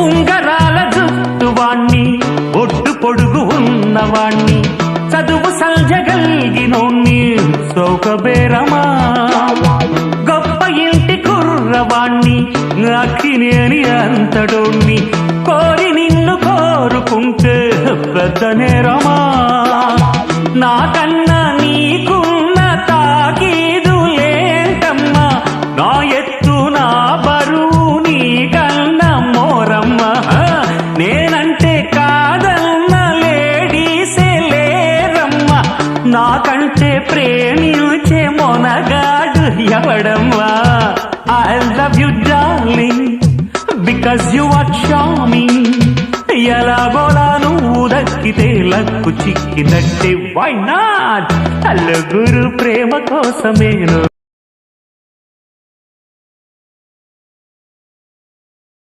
ఉంగరాల జుట్టువాణ్ణి ఒడ్డు పొడుగు ఉన్నవాణ్ణి చదువు సల్జగల్గినోణ్ణి సౌకబేరమా గొప్ప ఇంటి కుర్రవాణ్ణి అక్కినేని అంతడోణ్ణి కోరి నిన్ను కోరుకుంటే పెద్ద నేరమా నాకన్నా నీకున్న తాకీదులేంటమ్మా నా ఎత్తు నా బరువు నీకన్నా మోరమ్మా నేనంటే కాదన్న లేడీసే లేరమ్మా నాకంటే ప్రేమించే Monagadu ఎవడమ్మా I love you darling because you are charming ఎలాగోలా నువ్వు దక్కితే లక్కు చిక్కినట్టే why not నలుగురు ప్రేమ కోసమేను